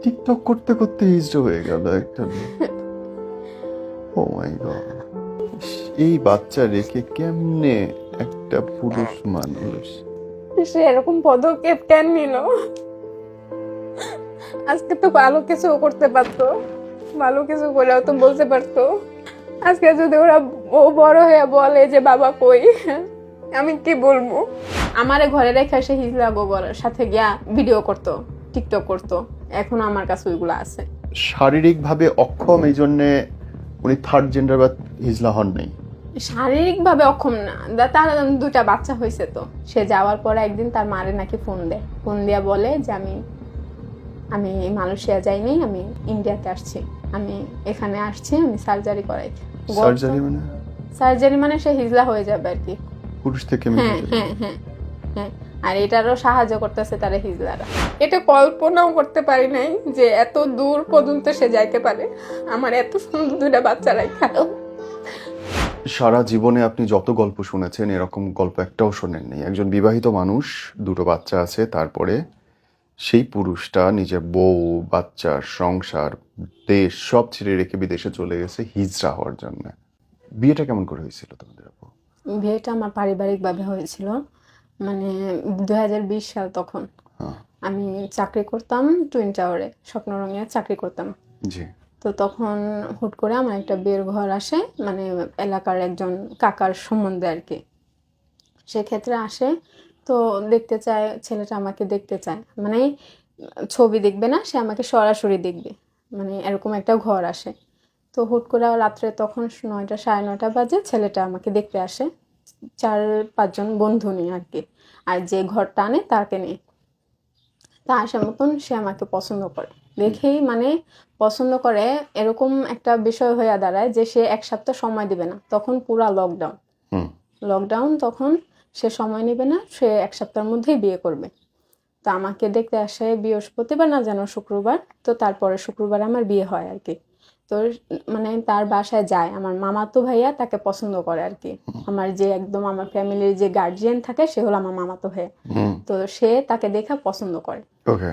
TikTok করতে করতে হিজড়া হয়ে গেল একটা মেয়ে। ও মাই গড, এই বাচ্চা রেখে কেমনে একটা পুরুষ মানুষ। সে এরকম পদক্ষেপ কেন নিল? আজকে তো ভালো কিছু করতে পারতো, ভালো কিছু করেও তো বলতে পারতো। আজকে যদি ওরা ও বড় হয়ে বলে যে বাবা কই, আমি কি বলবো? আমারে ঘরে রেখে সে হিজলা গোবরের সাথে গিয়া ভিডিও করতো, টিকটক করতো। এখন আমার কাছে ওইগুলো আছে। শারীরিকভাবে অক্ষম, এই জন্যে উনি থার্ড জেন্ডার বা হিজলা হন নাই। শারীরিক ভাবে অক্ষম না, তার দুটা বাচ্চা হয়েছে। তো সে যাওয়ার পরে একদিন তার মারে নাকি ফোন দেয়, ফোন দিয়া বলে যে আমি মালয়েশিয়া যাইনি, আমি ইন্ডিয়াতে আসছি, আমি এখানে আসছি, আমি সার্জারি করাই। সার্জারি মানে? সার্জারি মানে সে হিজলা হয়ে যাবে আর কি, পুরুষ থেকে হ্যাঁ মেয়ে। হ্যাঁ হ্যাঁ হ্যাঁ। আর এটারও সাহায্য করতেছে তারা হিজলারা। এটা কল্পনাও করতে পারি নাই যে এত দূর পর্যন্ত সে যাইতে পারে, আমার এত সুন্দর দুটা বাচ্চা রাখা। সারা জীবনে আপনি যত গল্প শুনেছেন, এরকম গল্প একটাও শোনেননি। একজন বিবাহিত মানুষ, দুটো বাচ্চা আছে, তারপরে সেই পুরুষটা নিজের বউ, বাচ্চা, সংসার, দেশ সব ছেড়ে রেখে বিদেশে চলে গেছে হিজড়া হওয়ার জন্য। বিয়েটা কেমন করে হয়েছিল তোমাদের আপু? বিয়েটা আমার পারিবারিক ভাবে হয়েছিল, মানে 2020 সাল। তখন হ্যাঁ। আমি চাকরি করতাম টুইন টাওয়ারে, স্বপ্নরঙে চাকরি করতাম। জি। তো তখন হুট করে আমার একটা বিয়ের ঘর আসে, মানে এলাকার একজন কাকার সম্বন্ধে আর কি। সেক্ষেত্রে আসে, তো দেখতে চায়, ছেলেটা আমাকে দেখতে চায়, মানে ছবি দেখবে না, সে আমাকে সরাসরি দেখবে, মানে এরকম একটা ঘর আসে। তো হুট করে রাত্রে তখন 9টা 9:30 বাজে ছেলেটা আমাকে দেখতে আসে, 4-5 জন বন্ধু নিয়ে আর কি, আর যে ঘরটা আনে তাকে নিয়ে। তা আসার মতন সে আমাকে পছন্দ করে, দেখেই মানে পছন্দ করে, এরকম একটা বিষয় হয়ে দাঁড়ায় যে সে 1 সপ্তাহ সময় দিবে না। তখন পুরা লকডাউন, তখন সে সময় নেবে না, সে 1 সপ্তাহের মধ্যেই বিয়ে করবে। তো আমাকে দেখতে আসে বৃহস্পতিবার না যেন শুক্রবার, তো তারপরে শুক্রবার আমার বিয়ে হয় আর কি। তো মানে তার বাসায় যায়, আমার মামাতো ভাইয়া তাকে পছন্দ করে আর কি। আমার যে একদম আমার ফ্যামিলির যে গার্জিয়ান থাকে সে হলো আমার মামাতো ভাইয়া। তো সে তাকে দেখে পছন্দ করে। ওকে।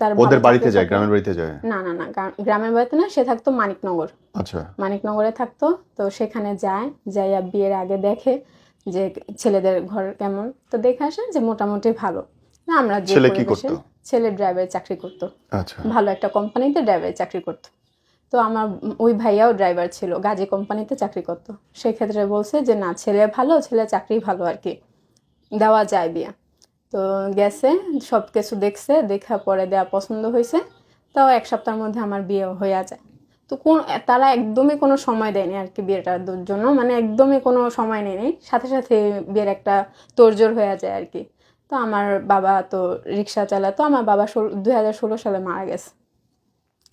তার ওদের বাবা বাড়িতে চাকরি যায়, করে। গ্রামের বাড়িতে যায়? না না না, গ্রামের বাড়িতে না, সে থাকতো মানিকনগর। আচ্ছা। মানিকনগরে থাকতো। তো সেখানে যায়, যাইয়া বিয়ের আগে দেখে যে ছেলেদের ঘর কেমন। তো দেখে আসে যে মোটামুটি ভালো। না, আমরা যে ছেলে কি পরিবেশে, করতো? ছেলে ড্রাইভারি চাকরি করতো, আচ্ছা। ভালো একটা কোম্পানিতে ড্রাইভারি চাকরি করতো। তো আমার ওই ভাইয়াও ড্রাইভার ছিল, গাজী কোম্পানিতে চাকরি করতো। সেক্ষেত্রে বলছে যে না, ছেলে ভালো, ছেলে চাকরি ভালো আর কি, দেওয়া যায় বিয়া। তো গেছে, সব কিছু দেখছে, দেখা পরে দেওয়া পছন্দ হয়েছে। তাও 1 সপ্তাহের মধ্যে আমার বিয়ে হয়ে যায়। তো তারা একদমই কোনো সময় দেয়নি আর কি বিয়েটার জন্য, মানে একদমই কোনো সময় নেয়নি, সাথে সাথে বিয়ের একটা তোড়জোড় হয়ে যায় আর কি। তো আমার বাবা তো রিক্সা চালাতো, আমার বাবা 2016 সালে মারা গেছে।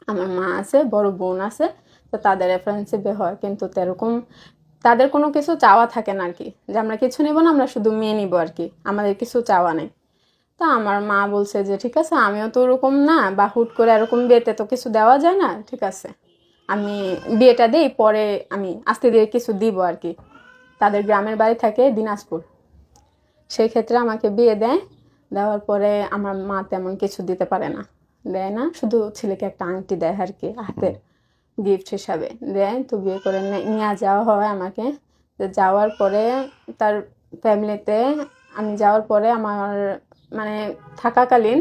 আমার মা আছে, বড় বোন আছে, তো তাদের রেফারেন্সে বিয়ে হয়। কিন্তু এরকম তাদের কোনো কিছু চাওয়া থাকে না আর কি, যে আমরা কিছু নেবো না, আমরা শুধু মেয়ে নিবো আর কি, আমাদের কিছু চাওয়া নেই। তা আমার মা বলছে যে ঠিক আছে, আমিও তো ওরকম না, বা হুট করে এরকম বিয়েতে তো কিছু দেওয়া যায় না, ঠিক আছে আমি বিয়েটা দিই, পরে আমি আস্তে ধীরে কিছু দিব আর কি। তাদের গ্রামের বাড়ি থাকে দিনাজপুর। সেই ক্ষেত্রে আমাকে বিয়ে দেয়। দেওয়ার পরে আমার মা তেমন কিছু দিতে পারে না, দেয় না, শুধু ছেলেকে একটা আংটি দেয় আর কি, হাতের গিফট হিসাবে দেয়। তো বিয়ে করে নিয়ে যাওয়া হয় আমাকে। তো যাওয়ার পরে তার ফ্যামিলিতে আমি যাওয়ার পরে আমার মানে থাকাকালীন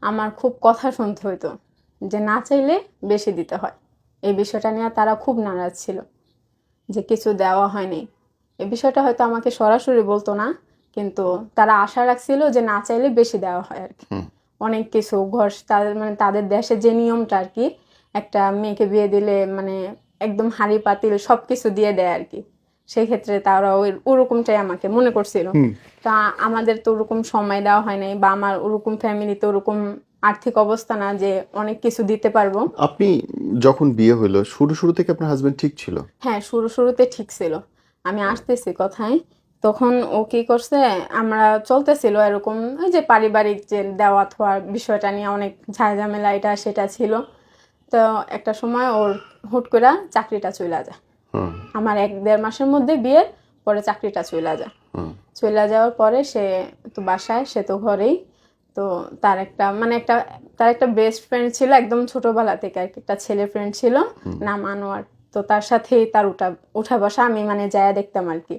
আমার খুব কথা শুনতে হইতো যে না চাইলে বেশি দিতে হয়। এই বিষয়টা নিয়ে তারা খুব নারাজ ছিল যে কিছু দেওয়া হয়নি। এই বিষয়টা হয়তো আমাকে সরাসরি বলতো না, কিন্তু তারা আশা রাখছিল যে না চাইলে বেশি দেওয়া হয় আর কি। অনেক কিছু ঘর, তাদের মানে তাদের দেশে যে নিয়মটা আর কি, একটা মেয়েকে বিয়ে দিলে মানে একদম হাঁড়ি পাতিল সব কিছু দিয়ে দেয় আর কি। সেই ক্ষেত্রে তারা ওরকমটাই আমাকে মনে করছিল। তা আমাদের তো ওরকম সময় দেওয়া হয় নাই, বা আমার ওরকম ফ্যামিলিতে ওরকম আর্থিক অবস্থা না যে অনেক কিছু দিতে পারবো। আপনি যখন বিয়ে হলো, শুরু থেকে আপনার হাজবেন্ড ঠিক ছিল? হ্যাঁ, শুরুতে ঠিক ছিল। আমি আসতেছি কথায়। তখন ও কি করছে, আমরা চলতেছিল এরকম ওই যে পারিবারিক যে দেওয়া থোয়ার বিষয়টা নিয়ে অনেক ঝামেলা, এটা সেটা ছিল। তো একটা সময় ওর হুট করে চাকরিটা চলে যায়। আমার 1-1.5 মাসের মধ্যে বিয়ের পরে চাকরিটা চলে যায়। চলে যাওয়ার পরে সে তো বাসায়, সে তো ঘরেই। তো তার একটা বেস্ট ফ্রেন্ড ছিল একদম ছোটবেলা থেকে আর কি, একটা ছেলে ফ্রেন্ড ছিল নাম আনোয়ার। তো তার সাথেই তার উঠা বসা আমি মানে যায়া দেখতাম আর কি।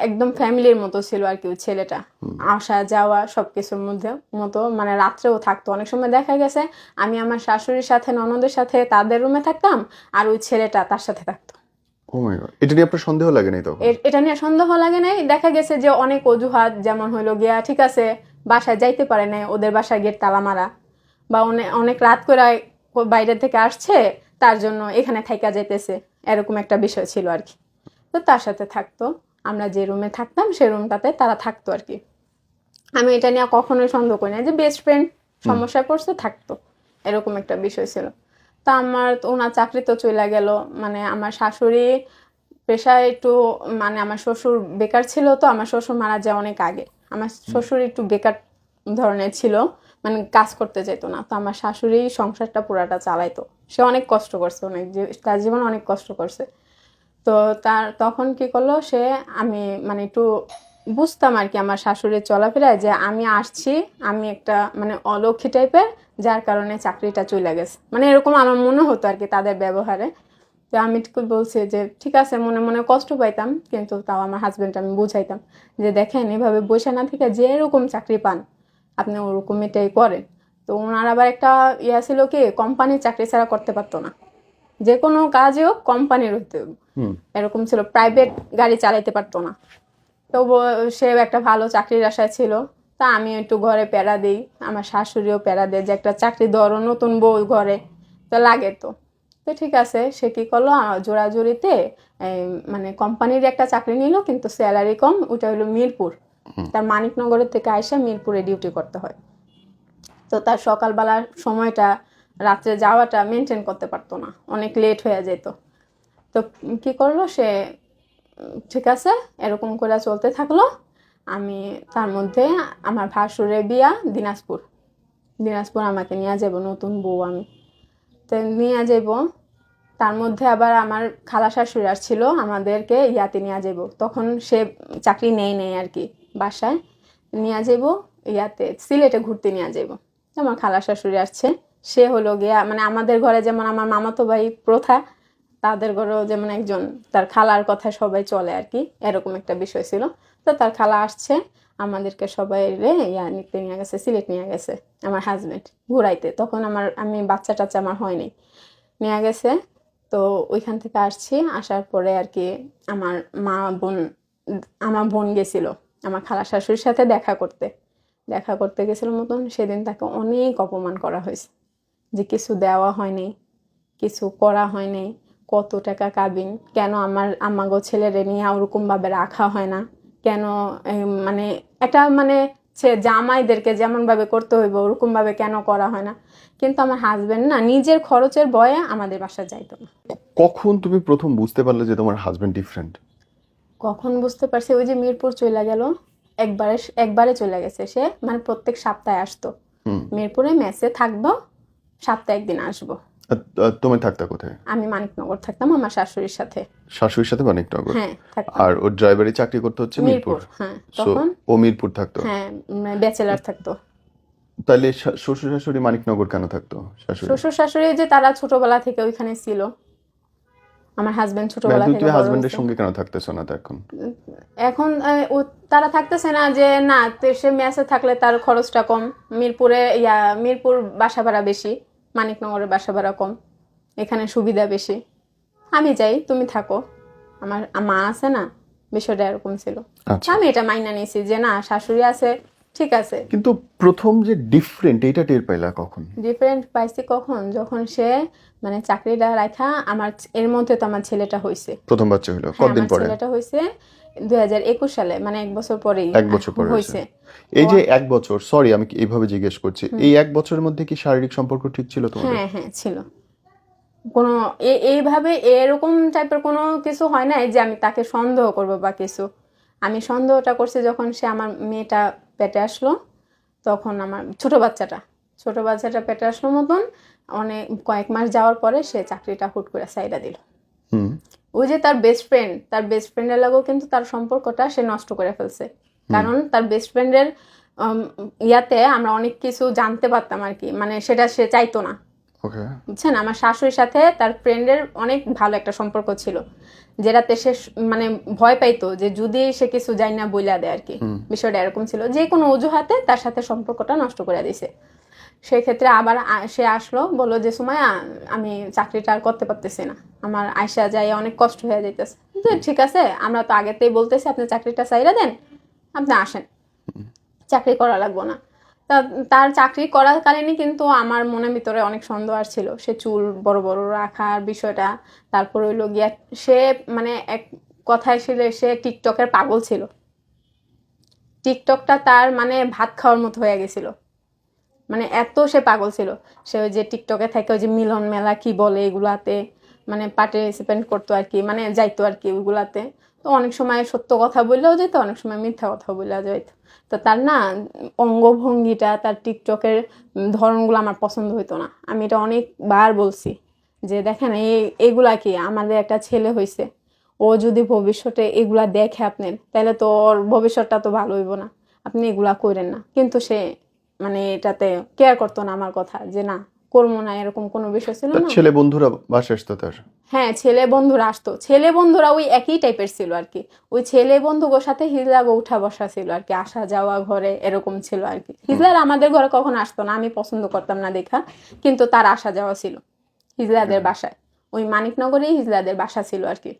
একদম ফ্যামিলির মতো ছিল আর কি ওই ছেলেটা, আসা যাওয়া সবকিছুর মতো, মানে রাত্রেও থাকতো। অনেক সময় দেখা গেছে আমি আমার শাশুড়ির সাথে ননদের সাথে তাদের রুমে থাকতাম, আর ওই ছেলেটা তার সাথে থাকতো। ও মাই গড, এটা নিয়ে আপনার সন্দেহ লাগে নাই তখন? এটা নিয়ে সন্দেহ লাগে নাই। দেখা গেছে যে অনেক অজুহাত, যেমন হইলো গিয়া ঠিক আছে বাসায় যাইতে পারে নাই, ওদের বাসায় গেট তালা মারা, বা অনেক রাত করে বাইরে থেকে আসছে তার জন্য এখানে থাইকা যাইতেছে, এরকম একটা বিষয় ছিল আর কি। তো তার সাথে থাকতো, আমরা যে রুমে থাকতাম সেই রুমটাতে তারা থাকতো আর কি। আমি এটা নিয়ে কখনোই সন্দেহ করি না যে বেস্ট ফ্রেন্ড সমস্যায় পড়ছে থাকতো, এরকম একটা বিষয় ছিল। তা ওনার চাকরি তো চলে গেল, মানে আমার শাশুড়ি পেশায় একটু, মানে আমার শ্বশুর বেকার ছিল, তো আমার শ্বশুর মারা যায় অনেক আগে। আমার শ্বশুর একটু বেকার ধরনের ছিল, মানে কাজ করতে যেত না। তো আমার শাশুড়ি সংসারটা পুরাটা চালাইতো। সে অনেক কষ্ট করছে, তার জীবনে অনেক কষ্ট করছে। তো তখন কি করলো সে, আমি মানে একটু বুঝতাম আর কি আমার শাশুড়ির চলাফেরায় যে আমি আসছি, আমি একটা মানে অলক্ষী টাইপের, যার কারণে চাকরিটা চলে গেছে, মানে এরকম আমার মনে হতো আর কি তাদের ব্যবহারে। তো আমি বলছি যে ঠিক আছে, মনে মনে কষ্ট পাইতাম, কিন্তু তাও আমার হাজবেন্ড আমি বুঝাইতাম যে দেখেন এভাবে বসে না থেকে যে এরকম চাকরি পান আপনি ওরকম এটাই করেন। তো ওনার আবার একটা ছিল কি, কোম্পানির চাকরি ছাড়া করতে পারতো না, যে কোনো কাজেও কোম্পানির হইতে হবে, এরকম ছিল। প্রাইভেট গাড়ি চালাইতে পারতো না। তো সে একটা ভালো চাকরির আশায় ছিল। তা আমি একটু ঘরে প্যারা দিই, আমার শাশুড়িও প্যারা দেয় যে একটা চাকরি ধরো, নতুন বউ ঘরে তো লাগে। তো তো ঠিক আছে, সে কি করলো জোড়াজুড়িতে মানে কোম্পানির একটা চাকরি নিল, কিন্তু স্যালারি কম। ওটা হলো মিরপুর, তার মানিকনগরের থেকে আইসা মিরপুরে ডিউটি করতে হয়। তো তার সকালবেলার সময়টা রাত্রে যাওয়াটা মেনটেন করতে পারতো না, অনেক লেট হয়ে যেত। তো কি করলো সে, ঠিক আছে এরকম করে চলতে থাকলো। আমি তার মধ্যে আমার ভাসুরের বিয়া দিনাজপুর আমাকে নিয়ে যাব, নতুন বউ আমি, তো নিয়ে যাব। তার মধ্যে আবার আমার খালা শাশুড়ি আসছিল আমাদেরকে ইয়াতে নিয়ে যাব, তখন সে চাকরি নেই আর কি, বাসায় নিয়ে যাব, ইয়াতে সিলেটে ঘুরতে নিয়ে যাব। আমার খালা শাশুড়ি আসছে, সে হলো গিয়া মানে আমাদের ঘরে যেমন আমার মামাতো ভাই প্রথা, তাদের ঘরেও যেমন একজন তার খালার কথা সবাই চলে আর কি, এরকম একটা বিষয় ছিল। তো তার খালা আসছে, আমাদেরকে সবাই নিতে নিয়ে গেছে, সিলেট নিয়ে গেছে আমার হাজবেন্ড ঘুরাইতে। তখন আমি বাচ্চা টাচ্চা আমার হয়নি, নিয়ে গেছে। তো ওইখান থেকে আসছি, আসার পরে আর কি আমার আমার বোন গেছিল আমার খালা শাশুড়ির সাথে দেখা করতে গেছিল মতন। সেদিন তাকে অনেক অপমান করা হয়েছে, যে কিছু দেওয়া হয়নি, কিছু করা হয়নি, কত টাকা কাবিন, কেন আমার আমাগো ছেলেরে নিয়ে ওরকম ভাবে রাখা হয় না, কেন মানে একটা মানে সে জামাইদেরকে যেমন ভাবে করতে হইব ওরকম ভাবে কেন করা হয় না। কিন্তু আমার হাজবেন্ড না নিজের খরচের ভয়ে আমাদের বাসায় যাইতো না। কখন তুমি প্রথম বুঝতে পারলে যে তোমার হাজবেন্ড ডিফারেন্ট? কখন বুঝতে পারছি, ওই যে মিরপুর চলে গেল, একবারে চলে গেছে সে, মানে প্রত্যেক সপ্তাহে আসতো মিরপুরে, মেসে থাকবো, সপ্তাহে একদিন আসবো। তুমি থাকতা কোথায়? আমি মানিকনগর থাকতাম আমার শাশুড়ির সাথে। শাশুড়ির সাথে মানিকনগর? হ্যাঁ থাকতাম। আর ওর ড্রাইভারি চাকরি করতে হচ্ছে মিরপুর? হ্যাঁ সো তখন ও মিরপুর থাকতো? হ্যাঁ ব্যাচেলার থাকতো। তাহলে শ্বশুর শাশুড়ি মানিকনগর কেন থাকতো? শ্বশুর শাশুড়ি যে তারা ছোটবেলা থেকে ওইখানে ছিল, আমার হাজবেন্ড ছোটবেলা থেকে তুমি বড় হাজবেন্ডের হয়েছে। সঙ্গে কেন থাকতেছো না এখন? এখন তারা থাকতেছে না, যে না সে মেসে থাকলে তার খরচটা কম, মিরপুর বাসা ভাড়া বেশি, মানিকনগরের বাসা ভাড়া কম, এখানে সুবিধা বেশি, আমি যাই তুমি থাকো, আমার মা আছে না, বিষয়টা এরকম ছিল। আচ্ছা, আমি এটা মাইনা নিয়েছি যে না শাশুড়ি আছে, ঠিক আছে। কিন্তু প্রথম যে ডিফারেন্ট এটা টের পাইলা কখন? ডিফারেন্ট পাইছি কখন, যখন সে মানে চাকরিটা রাখা, এর মধ্যে তো আমার ছেলেটা হয়েছে। প্রথম বাচ্চা হলো হ্যাঁ, কতদিন আমার পরে? ছেলেটা হয়েছে 2021 সালে, মানে 1 বছর পরেই 1 বছর পরে হয়েছে। হয়েছে। এই যে 1 বছর, সরি আমি এইভাবে জিজ্ঞেস করছি, এই 1 বছরের মধ্যে কি শারীরিক সম্পর্ক ঠিক ছিল তোমাদের? হ্যাঁ ছিল। কোনো এইভাবে এরকম টাইপের কোনো কিছু হয় নাই যে আমি তাকে সন্দেহ করব বা কিছু। আমি সন্দেহটা করছি যখন সে আমার মেয়েটা পেটে আসলো, তখন আমার ছোট বাচ্চাটা পেটে আসলো মতন অনেক কয়েক মাস যাওয়ার পরে সে চাকরিটা হুট করে সাইডা দিল। ওই যে তার বেস্ট ফ্রেন্ডের লাগেও কিন্তু তার সম্পর্কটা সে নষ্ট করে ফেলছে। কারণ তার বেস্ট ফ্রেন্ডের উম, ইয়াতে আমরা অনেক কিছু জানতে পারতাম আর কি, মানে সেটা সে চাইতো না, ওকে। বুঝছেন। আমার শাশুড়ির সাথে তার ফ্রেন্ডের অনেক ভালো একটা সম্পর্ক ছিল, যেটাতে সে মানে ভয় পাইতো যে যদি সে কিছু যাই না বইলা দেয় আর কি। বিষয়টা এরকম ছিল, যে কোনো অজুহাতে তার সাথে সম্পর্কটা নষ্ট করে দিছে। সেই ক্ষেত্রে আবার সে আসলো, বললো যে সুমাইয়া আমি চাকরিটা আর করতে পারতেছি না, আমার আয়সা যাই অনেক কষ্ট হয়ে যাইতেছে। তো ঠিক আছে, আমরা তো আগেতেই বলতেছি আপনি চাকরিটা চাইরা দেন, আপনি আসেন, চাকরি করা লাগবো না। তা তার চাকরি করাকালীনই কিন্তু আমার মনের ভিতরে অনেক সন্দেহ আসছিল, সে চুল বড় বড় রাখার বিষয়টা। তারপর হইলো গিয়া সে মানে এক কথায় সে টিকটকের পাগল ছিল। টিকটকটা তার মানে ভাত খাওয়ার মতো হয়ে গেছিল, মানে এত সে পাগল ছিল। সে ওই যে টিকটকে থাকে ওই যে মিলন মেলা কি বলে এগুলাতে মানে পার্টিসিপেন্ট করতো আর কি, মানে যাইতো আর কি ওইগুলাতে। তো অনেক সময় সত্য কথা বললেও যেত, অনেক সময় মিথ্যা কথা বললেও যাইতো। তো তার না অঙ্গভঙ্গিটা, তার টিকটকের ধরনগুলো আমার পছন্দ হইতো না। আমি এটা অনেকবার বলছি যে দেখেন এগুলা কি, আমাদের একটা ছেলে হয়েছে, ও যদি ভবিষ্যতে এগুলা দেখে আপনার, তাহলে তো ওর ভবিষ্যৎটা তো ভালো হইব না, আপনি এগুলা করেন না। কিন্তু সে মানে এটাতে কেয়ার করতো না আমার কথা, যে না করবো না, এরকম কোনো বিষয় ছিল তার না। ছেলে বন্ধুরা বাসায় আসতো তার? হ্যাঁ, ছেলে বন্ধুরা আসতো, ছেলে বন্ধুরা ওই একই টাইপের ছিল আর কি। ওই ছেলে বন্ধুগুলোর সাথে হিজলাগো উঠা বসা ছিল আর কি, আসা যাওয়া ঘরে এরকম ছিল আর কি। হিজলার আমাদের ঘরে কখনো আসতো না, আমি পছন্দ করতাম না দেখা, কিন্তু তার আসা যাওয়া ছিল হিজলাদের বাসায়। ওই মানিকনগরেই হিজলাদের বাসা ছিল আর কি।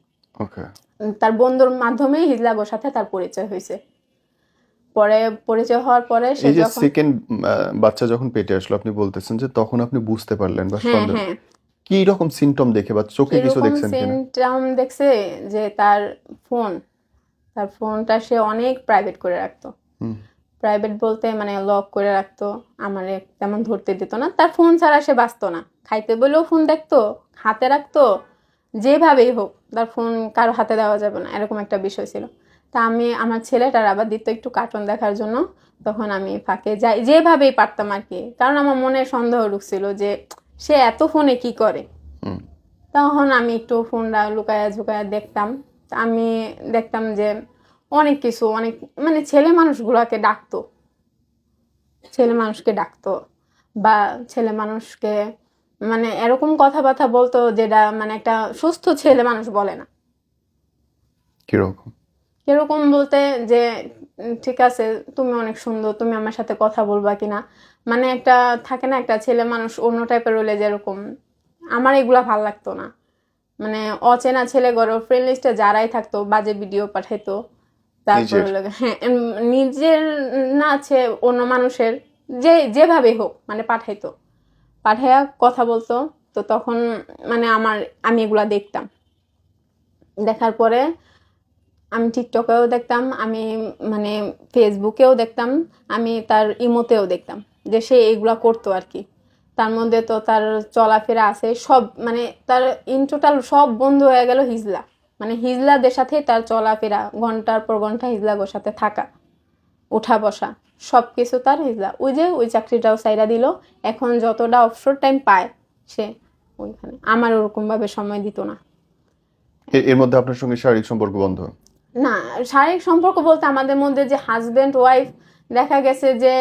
ওকে। তার বন্ধুর মাধ্যমে হিজলাগোর সাথে তার পরিচয় হয়েছে। পরে পরিচয় হওয়ার পরে সে এই যে যখন সেকেন্ড বাচ্চা যখন পেটে আসলো, আপনি বলতেছেন যে তখন আপনি বুঝতে পারলেন বা হ্যাঁ সন্দেহ, হ্যাঁ কি রকম সিমটম দেখে বা চোখে কিছু কিরকম দেখছেন কিনা? সিমটম দেখছে, যে ফোন তার ফোনটা সে অনেক প্রাইভেট করে রাখতো। হুম। প্রাইভেট বলতে মানে লক করে রাখতো, আমার তেমন ধরতে দিত না। তার ফোন ছাড়া সে বাঁচতো না, খাইতে বলেও ফোন দেখতো, হাতে রাখতো, যেভাবেই হোক তার ফোন কারো হাতে দেওয়া যাবে না, এরকম একটা বিষয় ছিল। তা আমি আমার ছেলেটার আবার দিত একটু কার্টুন দেখার জন্য, তখন আমি ফাঁকে যাই যেভাবেই পারতাম আর কি, কারণ আমার মনে সন্দেহ ঢুকছিল যে সে এত ফোনে কি করে। হুম। তখন আমি একটু ফোনটা লুকায়া ঝুকায়া দেখতাম। তা আমি দেখতাম যে অনেক কিছু, অনেক মানে ছেলে মানুষগুলোকে ডাকতো, ছেলে মানুষকে ডাকতো, বা ছেলে মানুষকে মানে এরকম কথাবার্তা বলতো যেটা মানে একটা সুস্থ ছেলে মানুষ বলে না। কিরকম? কিরকম বলতে যে ঠিক আছে তুমি অনেক সুন্দর, তুমি আমার সাথে কথা বলবা কিনা, মানে একটা থাকে না একটা ছেলে মানুষ অন্য টাইপের হলে যেরকম, আমার এগুলা ভাল লাগতো না। মানে অচেনা ছেলে গড়ো ফ্রেন্ড লিস্টে যারাই থাকতো বাজে ভিডিও পাঠাইতো। তারপর নিজের? হলো হ্যাঁ নিজের না আছে অন্য মানুষের, যেভাবে হোক মানে পাঠাইতো, পাঠাইয়া কথা বলতো। তো তখন মানে আমি এগুলা দেখতাম, দেখার পরে আমি টিকটকেও দেখতাম, আমি মানে ফেসবুকেও দেখতাম, আমি তার ইমোতেও দেখতাম যে সে এইগুলা করতো আর কি। তার মধ্যে তো তার চলাফেরা আছে সব, মানে তার ইন টোটাল সব বন্ধু হয়ে গেল হিজলা, মানে হিজলাদের সাথে তার চলাফেরা, ঘন্টার পর ঘন্টা হিজলাগোর সাথে থাকা, উঠা বসা, সব কিছু তার হিজলা। ওই যে ওই চাকরিটাও সাইরা দিল, এখন যতটা অবসর টাইম পায় সে ওইখানে, আমার ওরকম ভাবে সময় দিত না। এর মধ্যে আপনার সঙ্গে শারীরিক সম্পর্ক বন্ধ? না, শারীরিক সম্পর্ক বলতে আমাদের মধ্যে যে হাজবেন্ড ওয়াইফ দেখা গেছে যে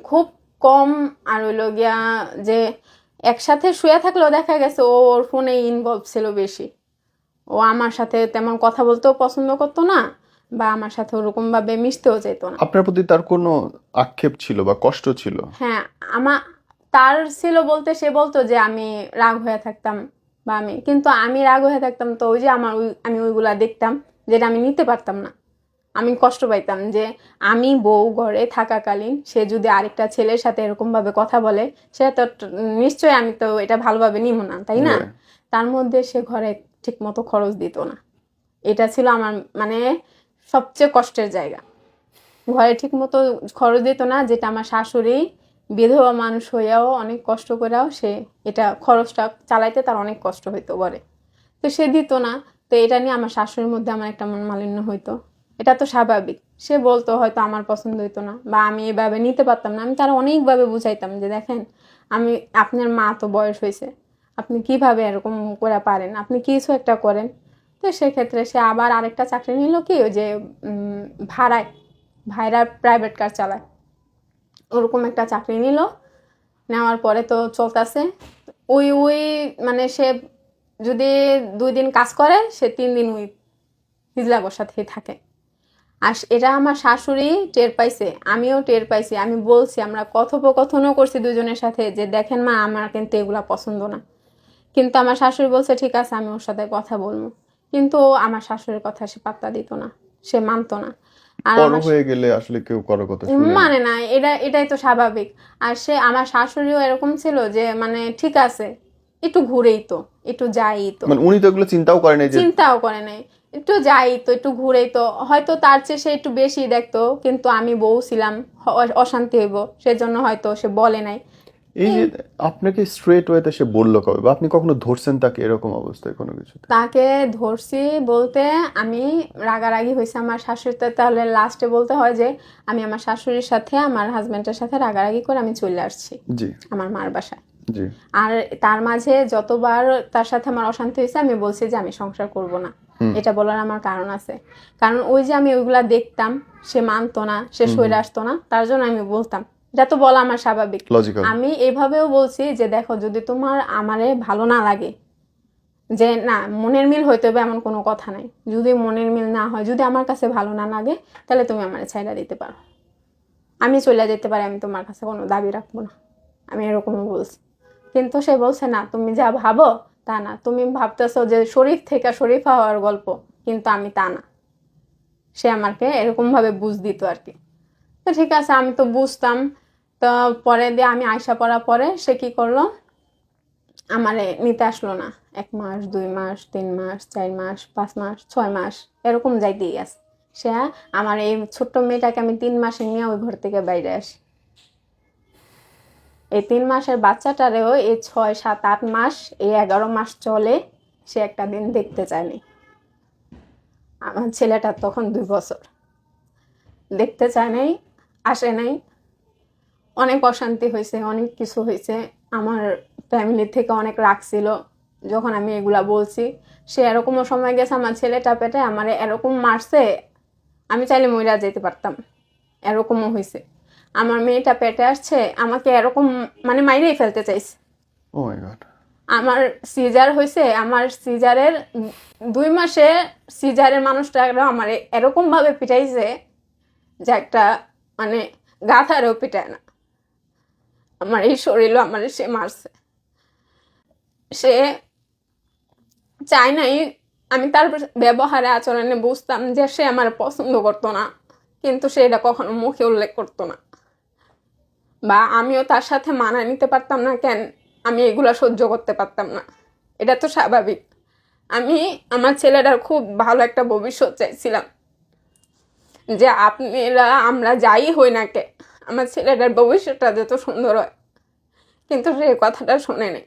খুব কম। আর হইলো গিয়া যে একসাথে শুয়ে থাকলেও দেখা গেছে ও ওর ফোনে ইনভলভ ছিল বেশি, ও আমার সাথে তেমন কথা বলতেও পছন্দ করতো না, বা আমার সাথে ওরকম ভাবে মিশতেও যেত না। আপনার প্রতি তার কোনো আক্ষেপ ছিল বা কষ্ট ছিল? হ্যাঁ, আমার তার ছিল বলতে সে বলতো যে আমি রাগ হয়ে থাকতাম, বা কিন্তু আমি রাগ হয়ে থাকতাম তো ওই যে আমি ওইগুলা দেখতাম যেটা আমি নিতে পারতাম না। আমি কষ্ট পাইতাম যে আমি বউ ঘরে থাকাকালীন সে যদি আরেকটা ছেলের সাথে এরকম ভাবে কথা বলে, সে তো নিশ্চয়ই আমি তো এটা ভালোভাবে নিব না, তাই না? হ্যাঁ। তার মধ্যে সে ঘরে ঠিক মতো খরচ দিত না, এটা ছিল আমার মানে সবচেয়ে কষ্টের জায়গা। ঘরে ঠিক মতো খরচ দিত না, যেটা আমার শাশুড়ি বিধবা মানুষ হইয়াও অনেক কষ্ট করেও সে এটা খরচটা চালাইতে তার অনেক কষ্ট হইতো ঘরে, তো সে দিত না। তো এটা নিয়ে আমার শাশুড়ির মধ্যে আমার একটা মন মালিন্য হইতো, এটা তো স্বাভাবিক। সে বলতো হয়তো আমার পছন্দ হইতো না, বা আমি এভাবে নিতে পারতাম না। আমি তারা অনেকভাবে বুঝাইতাম যে দেখেন আপনার মা তো বয়স হয়েছে, আপনি কিভাবে এরকম করে পারেন, আপনি কিছু একটা করেন। তো সেক্ষেত্রে সে আবার আরেকটা চাকরি নিল, কি ওই যে ভাড়ায় ভাইরা প্রাইভেট কার চালায়, ওরকম একটা চাকরি নিল, নেওয়ার পরে তো চলতেছে। ওই ওই মানে সে যদি 2 দিন কাজ করে, সে 3 দিন ওই হিজলাগোর সাথেই থাকে। আর এটা আমার শাশুড়ি টের পাইছে, আমিও টের পাইছি। আমি বলছি, আমরা কথোপকথনও করছি দুজনের সাথে, যে দেখেন মা, আমার কিন্তু এগুলা পছন্দ না। কিন্তু আমার শাশুড়ি বলছে ঠিক আছে, আমি ওর সাথে কথা বলবো। কিন্তু ও আমার শাশুড়ির কথা সে পাত্তা দিত না, সে মানতো না। আর বড় আমার হয়ে গেলে আসলে কেউ কারো কথা শুনে না। মানে না, এটাই তো স্বাভাবিক। আর সে আমার শাশুড়িও এরকম ছিল যে মানে ঠিক আছে, একটু ঘুরেই তো, একটু যাই তো, মানে উনি তো এগুলো চিন্তাও করেন যে চিন্তাও করে নাই, একটু যাই তো, একটু ঘুরেই তো। হয়তো তার চেয়ে সে একটু বেশি দেখতো, কিন্তু আমি বউ ছিলাম, অশান্তি হইব, সেজন্য হয়তো সে বলে নাই। এই যে আপনাকে স্ট্রেট ওয়েতে সে বললো কবে, বা আপনি কখনো ধরছেন তাকে এরকম অবস্থায় কোনো কিছুতে? তাকে ধরছি বলতে, আমি রাগারাগি হয়েছে আমার শাশুড়িতে, তাহলে লাস্টে বলতে হয় যে আমি আমার শাশুড়ির সাথে, আমার হাজবেন্ডের সাথে রাগারাগি করে আমি চলে আসছি জি আমার মার বাসায়। জি। আর তার মাঝে যতবার তার সাথে আমার অশান্তি হয়েছে, আমি বলছি যে আমি সংসার করব না। এটা বলার আমার কারণ আছে, কারণ ওই যে আমি ওইগুলা দেখতাম, সে মানতো না, সে সরে আসতো না, তার জন্য আমি বলতাম। এটা তো বলা আমার স্বাভাবিক। লজিক্যাল। আমি এইভাবেও বলছি যে দেখো, যদি তোমার আমারে ভালো না লাগে, যে না মনের মিল হইতে হবে এমন কোনো কথা নাই। যদি মনের মিল না হয়, যদি আমার কাছে ভালো না লাগে, তাহলে তুমি আমার ছাইড়া দিতে পারো, আমি চলে যেতে পারি, আমি তোমার কাছে কোনো দাবি রাখবো না। আমি এরকমও বলছি। কিন্তু সে বলছে না, তুমি যা ভাবো তা না, তুমি ভাবতেছো যে শরীফ থেকে শরীফা হওয়ার গল্প, কিন্তু আমি তা না। সে আমাকে এরকম ভাবে বুঝ দিত আর কি। তো ঠিক আছে, আমি তো বুঝতাম। তো পরে দিয়ে আমি আয়সা পড়ার পরে সে কি করলো, আমারে নিতে আসলো না। 1 মাস, 2 মাস, 3 মাস, 4 মাস, 5 মাস, 6 মাস, এরকম যাইতেই আছে। সে আমার এই ছোট্ট মেয়েটাকে আমি 3 মাসে নিয়ে ওই ঘর থেকে বাইরে আসি। এই 3 মাসের বাচ্চাটারেও এই 6, 7, 8 মাস, এই 11 মাস চলে, সে একটা দিন দেখতে চায়নি। আমার ছেলেটার তখন 2 বছর, দেখতে চায় নাই, আসে নাই। অনেক অশান্তি হয়েছে, অনেক কিছু হয়েছে। আমার ফ্যামিলি থেকে অনেক রাগ ছিল যখন আমি এগুলা বলছি। সে এরকমও সময় গেছে, আমার ছেলেটা পেটে আমার এরকম মারছে, আমি চাইলে মইরা যেতে পারতাম, এরকমও হয়েছে। আমার মেয়েটা পেটে আসছে, আমাকে এরকম মানে মাইরেই ফেলতে চাইছে। ও মাই গড। আমার সিজার হয়েছে, আমার সিজারের 2 মাসে সিজারের মানুষটা আমার এরকম ভাবে পিটাইছে যে একটা মানে গাথারেও পিটায় না। আমার এই শরীরও আমার সে মারছে। সে চায় নাই, আমি তার ব্যবহারে আচরণে বুঝতাম যে সে আমার পছন্দ করতো না, কিন্তু সে এটা কখনো মুখে উল্লেখ করতো না, বা আমিও তার সাথে মানায় নিতে পারতাম না। কেন আমি এগুলা সহ্য করতে পারতাম না? এটা তো স্বাভাবিক। আমি আমার ছেলেটার খুব ভালো একটা ভবিষ্যৎ চাইছিলাম, যে আপনারা আমরা যাই হই না কে, আমার ছেলেটার ভবিষ্যৎটা যত সুন্দর হয়। কিন্তু সে কথাটা শোনে নেই।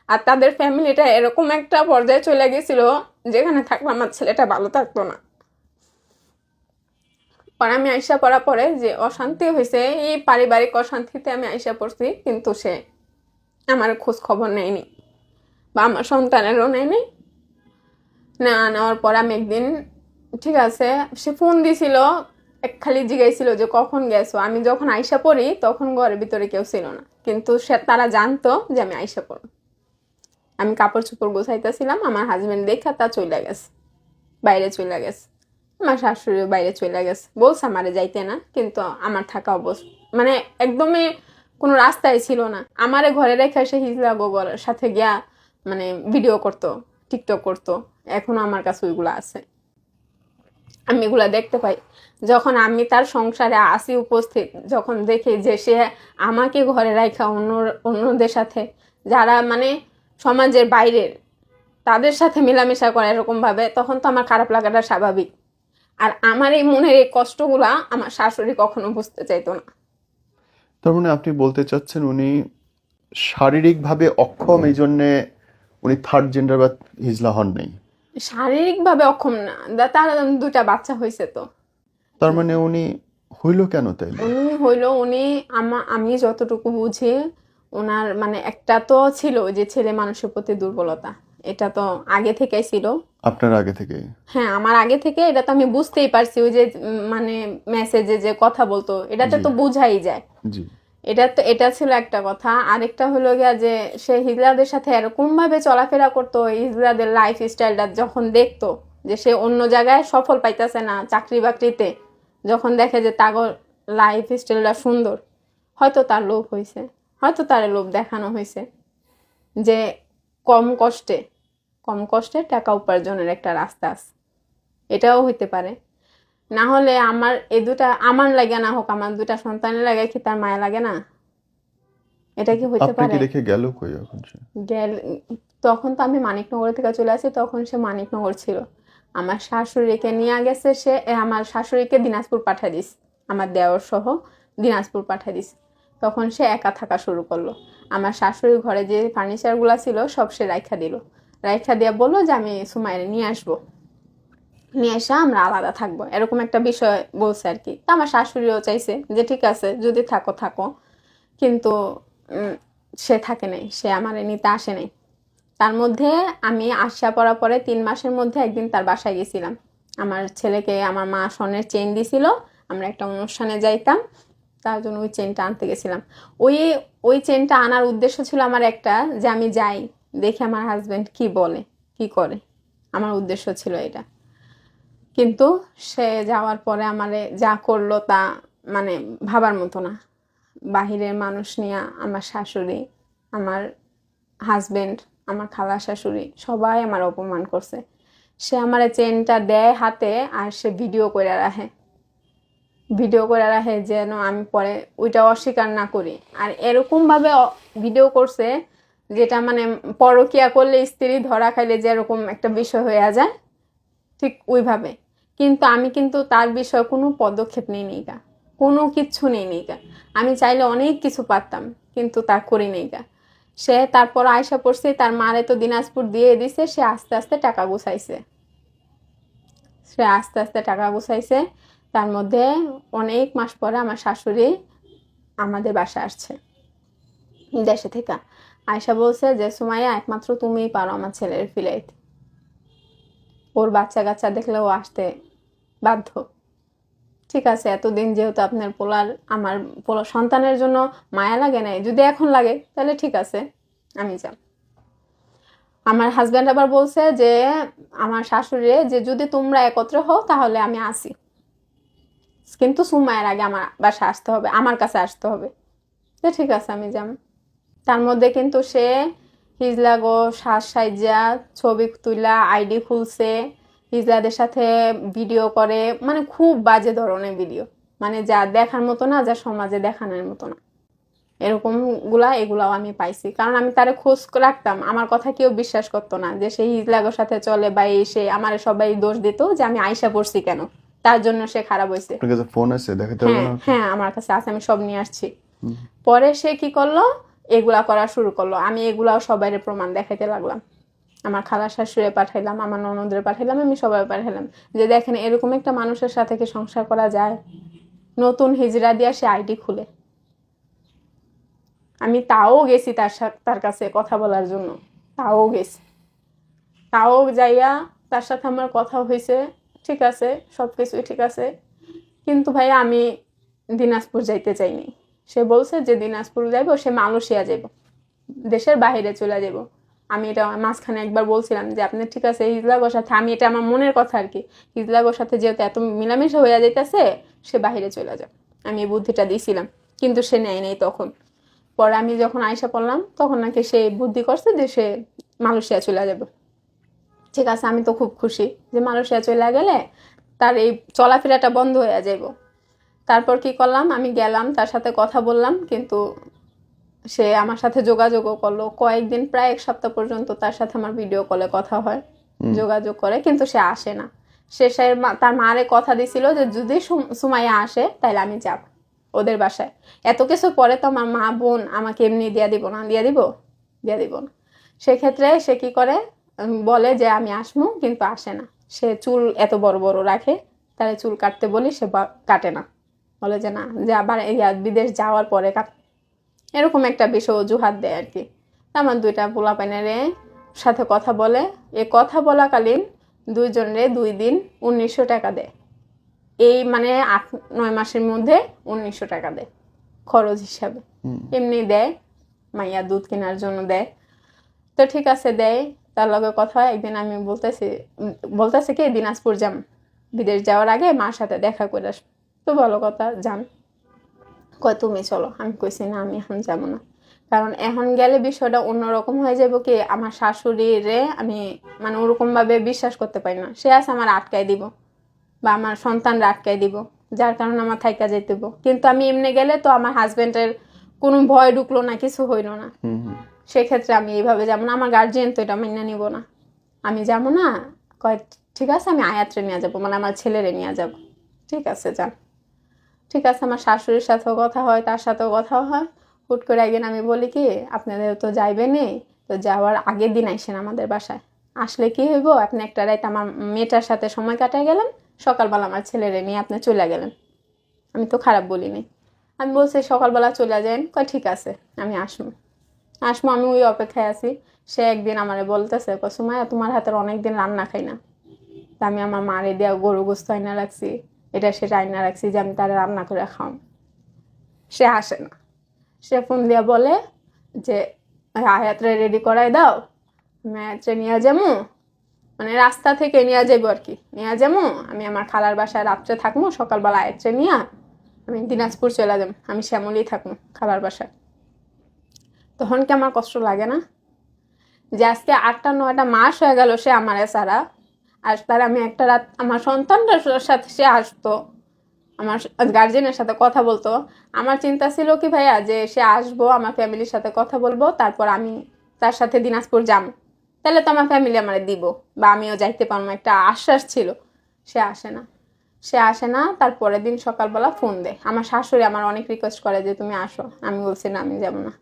আর তাদের ফ্যামিলিটা এরকম একটা পর্যায়ে চলে গেছিল যেখানে থাকলে আমার ছেলেটা ভালো থাকতো না। পরে আমি আইসা পড়ার পরে যে অশান্তি হয়েছে, এই পারিবারিক অশান্তিতে আমি আইসা পড়ছি, কিন্তু সে আমার খোঁজ খবর নেয়নি, বা আমার সন্তানেরও নেয়নি। না নেওয়ার পর আমি একদিন, ঠিক আছে, সে ফোন দিছিল, খালি জিগাইছিল যে কখন গেছো। আমি যখন আইসা পড়ি তখন ঘরের ভিতরে কেউ ছিল না, কিন্তু সে তারা জানতো যে আমি আইসা পড়ব। আমি কাপড় চোপড় গোছাইতেছিলাম, আমার হাজবেন্ড দেখা তা চলে গেছে, বাইরে চলে গেছে। আমার শাশুড়িও বাইরে চলে গেছে, বলছে আমারে যাইতে না, কিন্তু আমার থাকা অবস্থা মানে একদমই কোনো রাস্তায় ছিল না। আমারে ঘরে রেখে সে হিজলা গোবরের সাথে গিয়া মানে ভিডিও করতো, টিকটক করতো। এখনো আমার কাছে ওইগুলো আছে, আমি এগুলা দেখতে পাই। যখন আমি তার সংসারে আসি উপস্থিত, যখন দেখি যে সে আমাকে ঘরে রাখা অন্যদের সাথে, যারা মানে সমাজের বাইরের, তাদের সাথে মেলামেশা করে এরকম ভাবে, তখন তো আমার খারাপ লাগাটা স্বাভাবিক। আর আমার এই মনের এই কষ্টগুলা আমার শাশুড়ি কখনো বুঝতে চাইতো না। তার মানে আপনি বলতে চাচ্ছেন উনি শারীরিকভাবে অক্ষম, এই জন্যে উনি থার্ড জেন্ডার বা হিজলা হন নাই? শারীরিকভাবে অক্ষম না, তার 2টা বাচ্চা হয়েছে তো। তার মানে উনি হইল কেন তাইলে? উনি হইলো, উনি আমি যতটুকু বুঝি, ওনার মানে একটা তো ছিল যে ছেলে মানুষের প্রতি দুর্বলতা, এটা তো আগে থেকেই ছিল। আপনার আগে থেকে? হ্যাঁ, আমার আগে থেকে এটা তো আমি বুঝতেই পারছি, ওই যে মানে মেসেজে যে কথা বলতো এটাতে তো বোঝাই যায়। জি। এটা ছিল একটা কথা। আরেকটা হলো গিয়া যে সে হিজড়াদের সাথে এরকম ভাবে চলাফেরা করতো, হিজড়াদের লাইফ স্টাইলটা যখন দেখতো যে সে অন্য জায়গায় সফল পাইতেছে না চাকরি বাকরিতে, যখন দেখে যে তাগর লাইফ স্টাইলটা সুন্দর, হয়তো তার লোভ হয়েছে, হয়তো তার লোভ দেখানো হয়েছে যে কম কষ্টে টাকা উপার্জনের একটা রাস্তা আছে, এটাও হইতে পারে। না হলে আমার এই দুটা আমার লাগে না হোক, আমার দুটা সন্তানের লাগে কি তার মায়া লাগে না? এটা কি হইতে আপনাকে পারে? রেখে গেল কই এখন সে? গেল, তখন তো আমি মানিকনগর থেকে চলে আসি, তখন সে মানিকনগর ছিল। আমার শাশুড়িকে নিয়ে গেছে সে, আমার শাশুড়িকে দিনাজপুর পাঠিয়ে দিস, আমার দেওর সহ দিনাজপুর পাঠিয়ে দিস। তখন সে একা থাকা শুরু করলো। আমার শাশুড়ির ঘরে যে ফার্নিচারগুলো ছিল সব সে রাইখা দিল, রাইখা দিয়া বললো যে আমি সুমাইরে নিয়ে আসবো, নিয়ে এসে আমরা আলাদা থাকবো, এরকম একটা বিষয় বলছে আর কি। তা আমার শাশুড়িও চাইছে যে ঠিক আছে যদি থাকো থাকো, কিন্তু সে থাকে নাই, সে আমার নিতে আসে নাই। তার মধ্যে আমি আসা পড়ার পরে 3 মাসের মধ্যে একদিন তার বাসায় গেছিলাম। আমার ছেলেকে আমার মা স্বর্ণের চেইন দিছিল, আমরা একটা অনুষ্ঠানে যাইতাম, তার জন্য ওই চেনটা আনতে গেছিলাম। ওই ওই চেনটা আনার উদ্দেশ্য ছিল আমার একটা, যে আমি যাই দেখি আমার হাজবেন্ড কি বলে কি করে, আমার উদ্দেশ্য ছিল এটা। কিন্তু সে যাওয়ার পরে আমারে যা করলো তা মানে ভাবার মতো না। বাহিরের মানুষ নিয়ে আমার শাশুড়ি, আমার হাজবেন্ড, আমার খালা শাশুড়ি সবাই আমার অপমান করছে। সে আমার চেনটা দেয় হাতে আর সে ভিডিও করে রাখে যেন আমি পরে ওইটা অস্বীকার না করি। আর এরকম ভাবে ভিডিও করছে যেটা মানে পরকিয়া করলে স্ত্রী ধরা খাইলে যেরকম একটা বিষয় হয়ে যায়, ঠিক ওইভাবে। কিন্তু আমি কিন্তু তার বিষয়ে কোনো পদক্ষেপ নিইনি গা, কোনো কিচ্ছু নিইনি গা। আমি চাইলে অনেক কিছু পারতাম, কিন্তু তা করি নাই গা। সে তারপর আয়সা পড়ছে, তার মারে তো দিনাজপুর দিয়ে দিছে, সে আস্তে আস্তে টাকা গুছাইছে, তার মধ্যে অনেক মাস পরে আমার শাশুড়ি আমাদের বাসায় আসছে দেশে থেকে। আয়সা বলছে যে সুমাইয়া একমাত্র তুমিই পারো আমার ছেলের ফিলাইতে, ওর বাচ্চা কাচ্চা দেখলে ও আসতে বাধ্য। ঠিক আছে, এতদিন যেহেতু আপনার আমার সন্তানের জন্য মায়া লাগে নাই, যদি এখন লাগে তাহলে ঠিক আছে আমি যাব। আমার হাজব্যান্ড আবার বলছে যে আমার শাশুড়ি যে যদি তোমরা একত্র হও তাহলে আমি আসি, কিন্তু সুমায়ের আগে আমার বাসা আসতে হবে, আমার কাছে আসতে হবে। তো ঠিক আছে আমি যাব। তার মধ্যে কিন্তু সে হিজলাগো শ্বাস সাইজা ছবি তুলা আইডি খুলছে, হিজলাদের সাথে ভিডিও করে, মানে খুব বাজে ধরনের ভিডিও, মানে যা দেখার মতো না, যা সমাজে দেখানোর মতো না, এগুলাও আমি পাইছি। কারণ আমি তারে খোঁজ রাখতাম, আমার কথা কেউ বিশ্বাস করতো না যে সে হিজলাগোর সাথে চলে, বা সে আমার সবাই দোষ দিত যে আমি আইসা পড়ছি কেন, তার জন্য সে খারাপ হয়েছে। আপনার কাছে ফোন আছে, দেখাতে হবে না? হ্যাঁ আমার কাছে আছে, আমি সব নিয়ে আসছি। পরে সে কি করলো, এগুলা করা শুরু করলো। আমি এগুলাও সবাই প্রমাণ দেখাইতে লাগলাম, আমার খালা শাশুড়ি পাঠাইলাম, আমার ননদের পাঠাইলাম, আমি সবাই পাঠাইলাম যে দেখেন এরকম একটা মানুষের সাথে কি সংসার করা যায়। নতুন হিজড়া দিয়া সে আইডি খুলে, আমি তাও গেছি তার কাছে কথা বলার জন্য, তাও যাইয়া তার সাথে আমার কথা হয়েছে, ঠিক আছে সবকিছুই ঠিক আছে। কিন্তু ভাই আমি দিনাজপুর যাইতে চাইনি। সে বলছে যে দিনাজপুর যাইব, সে মালয়েশিয়া যাইব, দেশের বাইরে চলে যাব। আমি এটা মাঝখানে একবার বলছিলাম যে আপনি ঠিক আছে হিজলাগোর সাথে, আমি এটা আমার মনের কথা আর কি, হিজলাগোর সাথে যেহেতু এত মিলামেশা হয়ে যাইতেছে সে বাইরে চলে যাবে, আমি এই বুদ্ধিটা দিয়েছিলাম, কিন্তু সে নেয় নেই তখন। পরে আমি যখন আয়সা পড়লাম তখন নাকি সে বুদ্ধি করছে যে সে মালয়েশিয়া চলে যাবে। ঠিক আছে, আমি তো খুব খুশি যে মালয়েশিয়া চলে গেলে তার এই চলাফেরাটা বন্ধ হয়ে যাইব। তারপর কি করলাম, আমি গেলাম তার সাথে কথা বললাম, কিন্তু সে আমার সাথে যোগাযোগও করলো কয়েকদিন, প্রায় 1 সপ্তাহ পর্যন্ত তার সাথে আমার ভিডিও কলে কথা হয়, যোগাযোগ করে, কিন্তু সে আসে না। সে তার মারে কথা দিছিল যে যদি সুমাইয়া আসে তাহলে আমি যাব ওদের বাসায়। এত কিছু পরে তো আমার মা বোন আমাকে এমনি দিয়া দিব না, সেক্ষেত্রে সে কি করে, বলে যে আমি আসমু, কিন্তু আসে না। সে চুল এত বড় বড় রাখে, তারে চুল কাটতে বলি সে কাটে না, বলে যে না, যে আবার বিদেশ যাওয়ার পরে এরকম একটা বিষয় অজুহাত দেয় আর কি। আমার 2টা পোলাপাইনের সাথে কথা বলে, এ কথা বলাকালীন দুইজনে 2 দিন 1900 টাকা দেয়। এই মানে 8-9 মাসের মধ্যে 1900 টাকা দেয় খরচ হিসাবে। এমনি দেয়, মাইয়া দুধ কেনার জন্য দেয়। তো ঠিক আছে দেয়, তার লগে কথা হয়। একদিন আমি বলতেছে কি দিনাজপুর যাম, বিদেশ যাওয়ার আগে মার সাথে দেখা করে আসবো। তো ভালো কথা, যান। কয় তুমি চলো। আমি কইছি না, আমি এখন যাবো না, কারণ এখন গেলে বিষয়টা অন্যরকম হয়ে যাবো। কি আমার শাশুড়িরে আমি মানে ওরকম ভাবে বিশ্বাস করতে পারি না। সে আছে আমার আটকাই দিব বা আমার সন্তানরা আটকাই দিব, যার কারণে আমার থাইকা যেতে হইব। কিন্তু আমি এমনি গেলে তো আমার হাজবেন্ডের কোনো ভয় ঢুকলো না, কিছু হইলো না। সেক্ষেত্রে আমি এইভাবে যাবো না, আমার গার্জিয়ান তো এটা মেনে নিব না। আমি যাবো না। কয় ঠিক আছে, আমি আয়াত্রে নিয়ে যাবো, মানে আমার ছেলেরে নিয়ে যাবো। ঠিক আছে যান। ঠিক আছে, আমার শাশুড়ির সাথেও কথা হয়, তার সাথেও কথা হয়। হুট করে একদিন আমি বলি কি আপনাদের তো যাইবেনই, তো যাওয়ার আগের দিন আইসেন আমাদের বাসায়। আসলে কি হইব, আপনি একটা রাত আমার মেয়েটার সাথে সময় কাটায় গেলেন, সকালবেলা আমার ছেলেরে নিয়ে আপনি চলে গেলেন। আমি তো খারাপ বলিনি। আমি বলছি সকালবেলা চলে যান। কয় ঠিক আছে, আমি আসবো। আমি ওই অপেক্ষায় আছি। সে একদিন আমারে বলতেছে, সুমাইয়া তোমার হাতের অনেকদিন রান্না খাই না। তা আমি আমার মারে দেওয়া গরু গোস্ত আইনা রাখছি, এটা সেটা আইনা রাখছি যে আমি তারা রান্না করে খাওয়াম। সে আসে না। সে ফোন দিয়া বলে যে আয়াত্রে রেডি করাই দাও, আমি আয়াত্রে নিয়ে যাবো, মানে রাস্তা থেকে নিয়ে যাবো আর কি, নিয়ে যাবো। আমি আমার খালার বাসায় রাত্রে থাকবো, সকালবেলা আয়াত্রে নিয়ে আমি দিনাজপুর চলে যাবো, আমি শ্যামলেই থাকবো খালার বাসায়। তখন কি আমার কষ্ট লাগে না যে আজকে 8-9 মাস হয়ে গেল সে আমার সারা। আর তার আমি একটা রাত আমার সন্তানটার সাথে সে আসতো, আমার গার্জেনের সাথে কথা বলতো। আমার চিন্তা ছিল কি ভাইয়া যে সে আসবো, আমার ফ্যামিলির সাথে কথা বলবো, তারপর আমি তার সাথে দিনাজপুর যাম, তাহলে তো আমার ফ্যামিলি আমার দিব বা আমিও যাইতে পারবো, একটা আশ্বাস ছিল। সে আসে না। তারপরের দিন সকালবেলা ফোন দেয়। আমার শাশুড়ি আমার অনেক রিকোয়েস্ট করে যে তুমি আসো। আমি বলছি না, আমি যাবো না।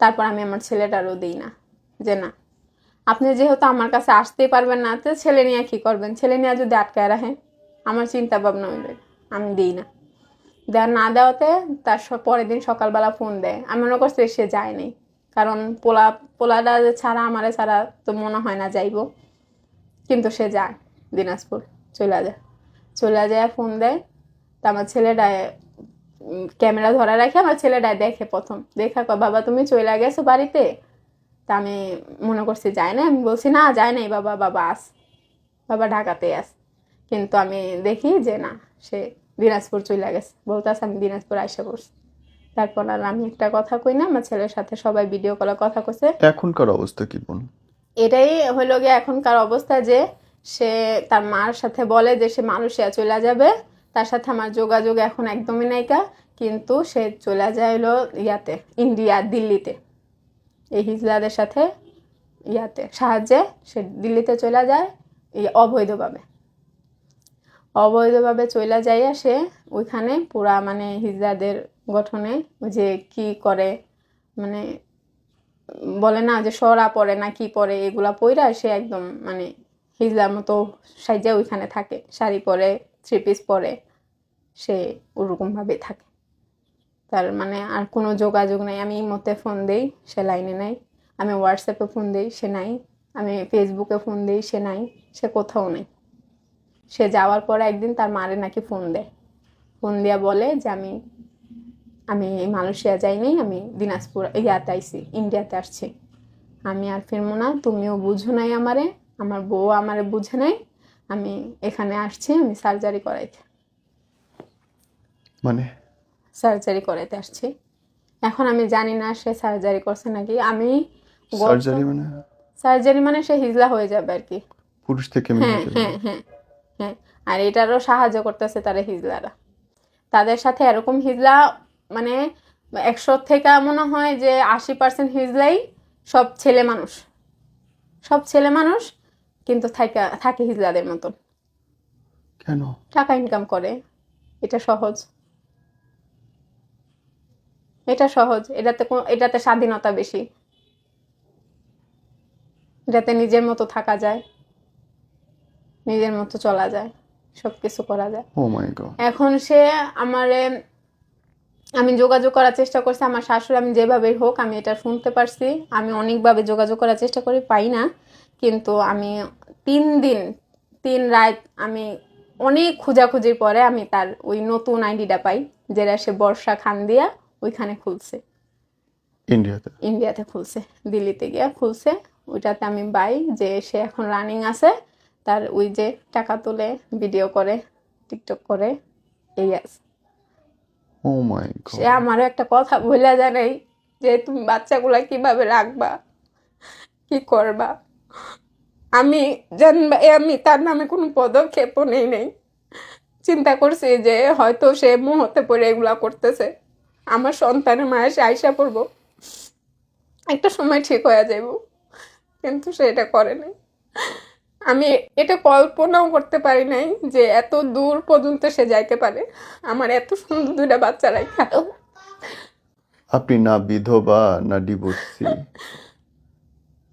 তারপর আমি আমার ছেলেটারও দিই না, যে না আপনি যেহেতু আমার কাছে আসতেই পারবেন না, তো ছেলে নিয়ে কি করবেন, ছেলে নিয়ে যদি আটকায় রাখেন, আমার চিন্তা ভাবনা হইবে, আমি দিই না। না দেওয়াতে তার পরের দিন সকালবেলা ফোন দেয়। আমি মনে করছি সে যায়নি, কারণ পোলাটা ছাড়া আমারে ছাড়া তো মনে হয় না যাইবো। কিন্তু সে যায় দিনাজপুর, চলে যায় ফোন দেয়। তা আমার ছেলেটায় ক্যামেরা ধরা রাখে, আমার ছেলেটায় দেখে, প্রথম দেখা কয় বাবা তুমি চলে গেছো বাড়িতে। তা আমি মনে করছি যায় না, আমি বলছি না যায় নাই বাবা, বাবা ঢাকাতে আস। কিন্তু আমি দেখি যে না, সে দিনাজপুর চলে গেছে। বলতেছে আমি দিনাজপুর আইসা পড়ছি। তারপর আর আমি একটা কথা কই না, আমার ছেলের সাথে সবাই ভিডিও কলে কথা কইছে। এখনকার অবস্থা কি বোন? এটাই হইল গিয়ে এখনকার অবস্থা, যে সে তার মার সাথে বলে যে সে মালয়েশিয়া চলে যাবে, তার সাথে আমার যোগাযোগ এখন একদমই নাইকা। কিন্তু সে চলে যায় হলো ইয়াতে, ইন্ডিয়া, দিল্লিতে, এই হিজলাদের সাথে সাহায্যে সে দিল্লিতে চলে যায় অবৈধভাবে চলে যাইয়া সে ওইখানে পুরা মানে হিজলাদের গঠনে যে কি করে, মানে বলে না যে সরা পরে না কি পরে, এগুলা পইরা সে একদম মানে হিজলার মতো সাইজা ওইখানে থাকে, শাড়ি পরে, 3 পিস পরে, সে ওরকম ভাবে থাকে। তার মানে আর কোনো যোগাযোগ নাই। আমি ইমোতে ফোন দেই, সে লাইনে নাই। আমি হোয়াটসঅ্যাপে ফোন দেই, সে নাই। আমি ফেসবুকে ফোন দেই, সে নাই। সে কোথাও নেই। সে যাওয়ার পরে একদিন তার মারে নাকি ফোন দেয়, ফোন দিয়া বলে যে আমি মালয়েশিয়া যাই নাই, আমি দিনাজপুর ইয়াতে আইছি, ইন্ডিয়াতে আসছি, আমি আর ফিরবো না। তুমিও বুঝো নাই আমারে, আমার বউ আমারে বুঝে নাই, আমি এখানে আসছি, আমি সার্জারি করাইতে আসছি। এখন আমি জানি না সে সার্জারি করছে নাকি। আমি সার্জারি মানে সে হিজলা হয়ে যাবে আর কি, পুরুষ থেকে হ্যাঁ হ্যাঁ হ্যাঁ হ্যাঁ। আর এটারও সাহায্য করতেছে তারা হিজলারা। তাদের সাথে এরকম হিজলা মানে 100 থেকে মনে হয় যে 80% হিজলাই সব ছেলে মানুষ, কিন্তু থাকে হিজলাদের মতন। কেন? টাকা ইনকাম করে। এটা সহজ, এটাতে স্বাধীনতা বেশি, এটাতে নিজের মতো থাকা যায়, নিজের মতো চলা যায়, সবকিছু করা যায়। ও মাই গড। এখন সে আমি যোগাযোগ করার চেষ্টা করছি, আমার শাশুড়ি, আমি যেভাবে হোক আমি এটা শুনতে পারছি, আমি অনেকভাবে যোগাযোগ করার চেষ্টা করি, পাই না। কিন্তু আমি 3 রাত আমি অনেক খোঁজাখুঁজির পরে আমি তার ওই নতুন আইডিটা পাই, যেটা সে বর্ষা খান দিয়া ওইখানে খুলছে, ইন্ডিয়াতে? ইন্ডিয়াতে খুলছে, দিল্লিতে গিয়া খুলছে। ওইটাতে আমি পাই যে সে এখন রানিং আছে, তার ওই যে টাকা তুলে ভিডিও করে, টিকটক করে, এই আছে। ও মাই সে গড। আমারও একটা কথা বলে জানাই যে তুমি বাচ্চাগুলা কিভাবে রাখবা, কি করবা। আমি জানবা আমি তার নামে কোনো পদক্ষেপও নেই নেই, চিন্তা করছি যে হয়তো সে মুহূর্তে পড়ে এগুলা করতেছে, আমার সন্তানের মায়ের সে আইসা পড়বো, একটা সময় ঠিক হয়ে যাইব, কিন্তু সে এটা করে নাই। আমি এটা কল্পনাও করতে পারি নাই যে এত দূর পর্যন্ত সে যাইতে পারে, আমার এত সুন্দর 2টা বাচ্চা রাখা। আপনি না বিধবা না ডিভোর্সি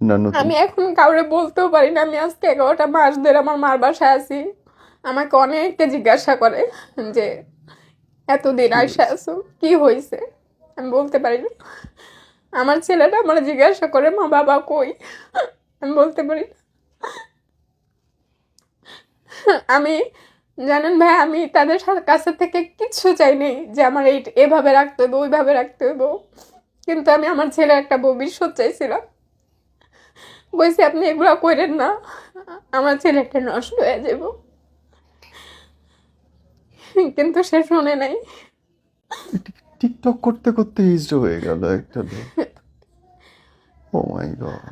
না নতুন? আমি এখন কাউরে বলতেও পারি না, আমি আজকে 11টা মাস ধরে আমার মার বাসায় আছি। আমাকে অনেকে জিজ্ঞাসা করে যে এতদিন আইসা আছো, কি হয়েছে, আমি বলতে পারি না। আমার ছেলেটা আমার জিজ্ঞাসা করে মা বাবা কই, আমি বলতে পারি না। আমি জানেন ভাই, আমি তাদের কাছে থেকে কিছু চাইনি যে আমার এভাবে রাখতে হইব, ওইভাবে রাখতে হইব, কিন্তু আমি আমার ছেলে একটা ভবিষ্যৎ চাইছিলাম। বলছি আপনি এগুলো করেন না, আমার ছেলেটা নষ্ট হয়ে যাব, কিন্তু সে শুনে নাই। টিকটক করতে করতে হিজড় হয়ে গেল একটা লোক। ও মাই গড।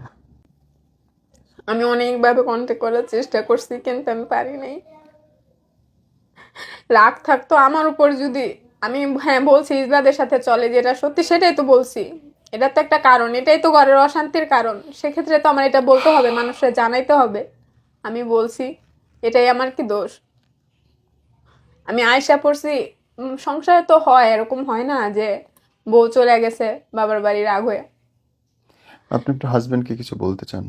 আমি অনেকভাবে কন্ট্যাক্ট করার চেষ্টা করছি, কিন্তু আমি পারি নাই। রাগ থাকতো আমার উপর যদি, আমি হ্যাঁ বলছি ইসলাদের সাথে চলে, যেটা সত্যি সেটাই তো বলছি, এটা তো একটা কারণ, এটাই তো ঘরের অশান্তির কারণ, সেক্ষেত্রে তো আমার এটা বলতে হবে, মানুষের জানাইতে হবে। আমি বলছি, এটাই আমার কি দোষ? আমি আয়সা পড়ছি, সংসারে তো হয়, এরকম হয় না যে বউ চলে গেছে বাবার বাড়ি রাগ হয়ে। আপনি আপনার হাজবেন্ডকে কিছু বলতে চান?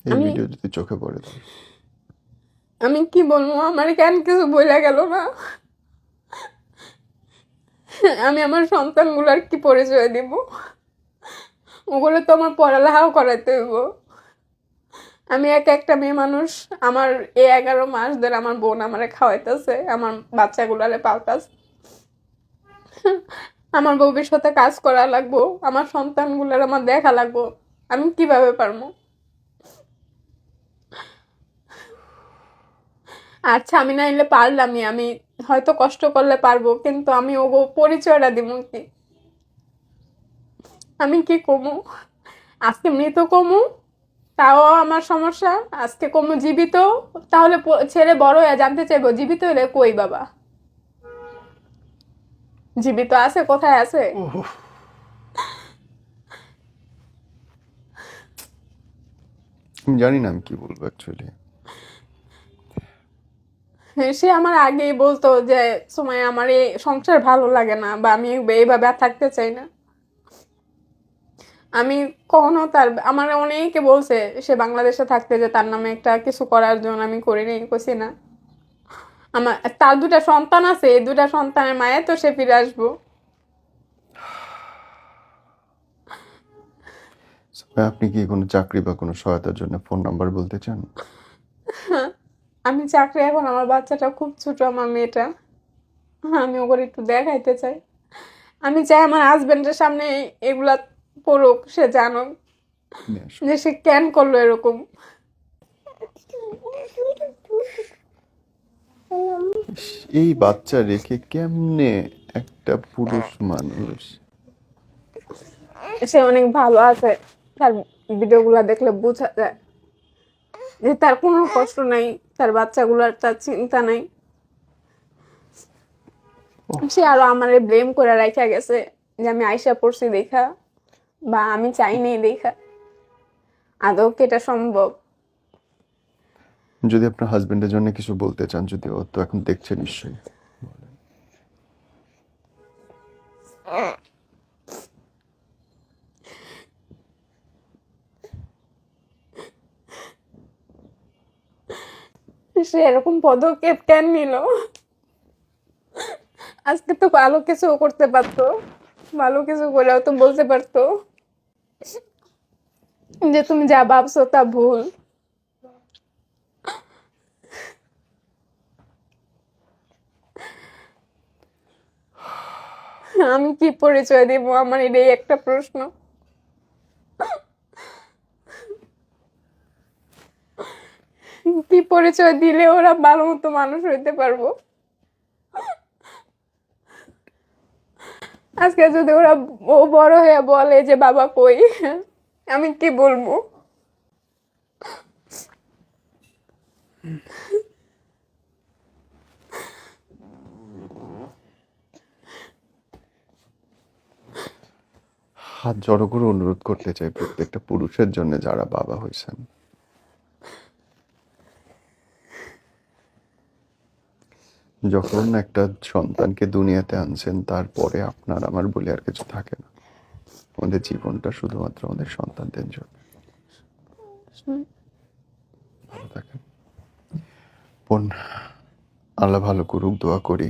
এই আমি ভিডিও যদি চোখে পড়ে তাহলে? আমি কি বলবো, আমার কেন কিছু বইলা গেল না। আমি আমার সন্তানগুলার কি পরিচয় দিব? ওগুলো তো আমার পড়ালেখাও করাইতে হইব। আমি একটা মেয়ে মানুষ, আমার এই 11 মাস ধরে আমার বোন আমারে খাওয়াইতেছে, আমার বাচ্চাগুলারে পালতাছে, আমার ভবিষ্যতে কাজ করা লাগবো, আমার সন্তানগুলার আমার দেখা লাগবো, আমি কিভাবে পারবো? আচ্ছা আমি না এলে পারলামই, আমি হয়তো কষ্ট করলে পারবো, কিন্তু আমি ওগো পরিচয়টা দিব কি? আমি কি কমু? আজকে মৃত কমু, তাও আমার সমস্যা। আজকে কমু জীবিত, তাহলে ছেলে বড় হয়ে জানতে চাইবো জীবিত হলে কই বাবা, জীবিত আছে, কোথায় আছে? আমি জানি না আমি কি বলবো অ্যাকচুয়ালি। সে আমার আগেই বলতো যে সময় আমার এই সংসার ভালো লাগে না, বা আমি এইভাবে আর থাকতে চাই না। আমি কখনো তার, আমার অনেকে বলছে সে বাংলাদেশে থাকতে যে তার নামে একটা কিছু করার জন্য, আমি করিনি, কইছি না। আমার তার 2টা সন্তান আছে, এই 2টা সন্তানের মায়ে তো সে ফিরে আসবো। আপনি কি কোনো চাকরি বা কোনো সহায়তার জন্য ফোন নাম্বার বলতে চান? আমি চাকরি, এখন আমার বাচ্চাটা খুব ছোট, আমার মেয়েটা, আমি ওকে একটু দেখাইতে চাই। আমি চাই আমার হাজবেন্ডের সামনে এগুলা পড়ুক, সে জানুক নিয়ে আসুন। যে সে কেন করলো এরকম। ইস, এই বাচ্চা রেখে কেমনে একটা পুরুষ মানুষ? সে অনেক ভালো আছে, তার ভিডিওগুলা দেখলে বোঝা যায় যে তার কোনো কষ্ট নাই, তার বাচ্চাগুলার তার চিন্তা নাই। সে আরো আমারে ব্লেম করে রাখা গেছে যে আমি আইসা পড়ছি দেখা, বা আমি চাইনি দেখা। আদৌ কি এটা সম্ভব? যদি আপনার হাজবেন্ডের জন্য কিছু বলতে চান, যদি ও তো এখন দেখছে নিশ্চয়ই। সে এরকম পদক্ষেপ কেন নিল? আজকে তো ভালো কিছু করতে পারতো, ভালো কিছু করেও তো বলতে পারতো যে তুমি যা ভাবছো তা ভুল। আমি কি পরিচয় দিব, আমার এটাই একটা প্রশ্ন। কি পরিচয় দিলে ওরা ভালো মতো মানুষ হইতে পারবো? আজকে যদি ওরা ও বড় হয়ে বলে যে বাবা কই, আমি কি বলবো? হাত জড়ো করে অনুরোধ করতে চাই প্রত্যেকটা পুরুষের জন্য যারা বাবা হয়েছেন, যখন একটা সন্তানকে দুনিয়াতে আনছেন তারপরে আপনার আমার বলে আর কিছু থাকে না। আমাদের জীবনটা শুধুমাত্র আমাদের সন্তানদের জন্য। ভালো থাকেন বোন, আল্লাহ ভালো করুক, দোয়া করি